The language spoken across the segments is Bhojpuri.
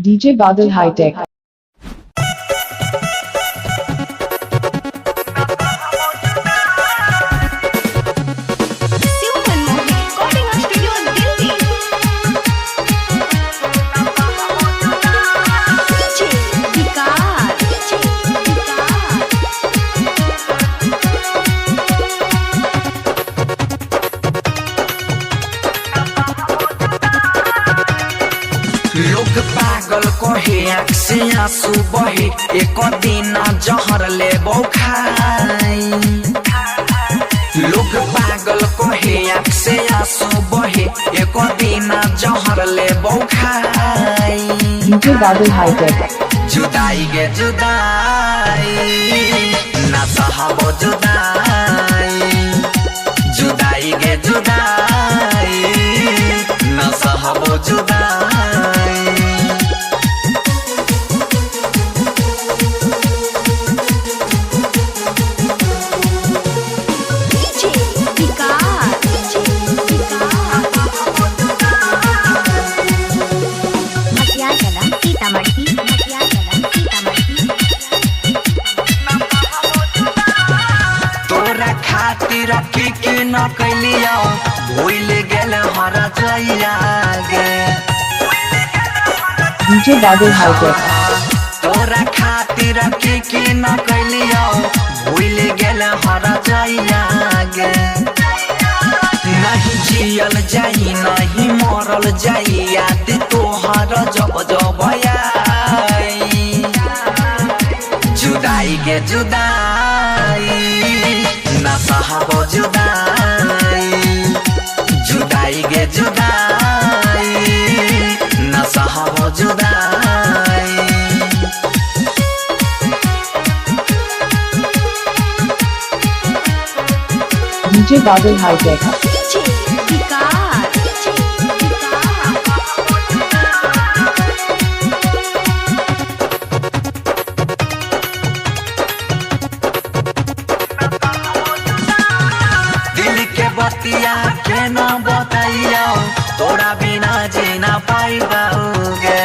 DJ Badal High Tech. लोग पागल कहे आँख से आंसू बहे एक दिन जहर ले खाई। लोग पागल कहे आँख से आंसू बहे एक दिन जहर ले खाई। DJ Badal High Tech. जुदाई गे जुदाई ना सहबो जुदाई। जुदाई गे जुदाई ना सहबो जुदाई। तोरा खातिर की न कैलिया भूल गेल हर जइया गे। DJ Badal High Tech. तोरा खातिर की न कैलिया भूल गेल हर जइया गे। नहीं जियल जाई नहीं मरल जाई याद तोहर जब जब आई। जुदाई गे जुदाई ना सहबो जुदाई। जुदाई गे जुदाई ना सहबो जुदाई। DJ Badal High Tech. दिल के बतिया के न बताइया तोरा बिना जीना पाइबाओगे।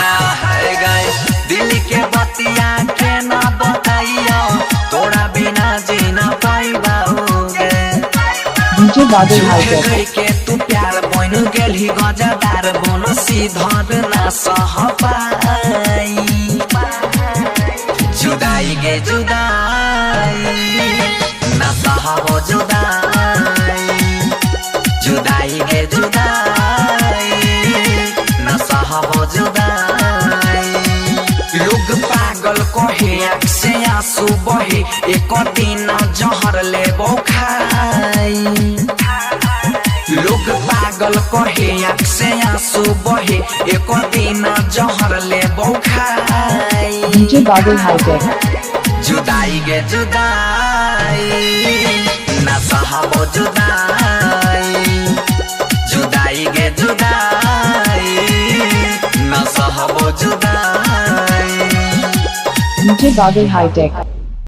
ना है गए दिल के बतिया के न बताइया तोरा बिना जीना पाइबाओगे। DJ Badal High Tech. के तू प्यार बन गेली गजादार बोलो सीधर ना सह पाई। जुदाई गे जुदाई ना सहबो जुदाई। जुदाई गे जुदाई ना सहबो जुदाई। लोग पागल कहे आँख से आंसू बहे एक दिन जहर ले खाई। लोग पागल कहे आँख से आंसू बहे एक दिन जहर ले खाई। DJ Badal High Tech. जुदाई गे जुदाई ना सहबो जुदाई। जुदाई गे जुदाई ना सहबो जुदाई। DJ Badal High Tech.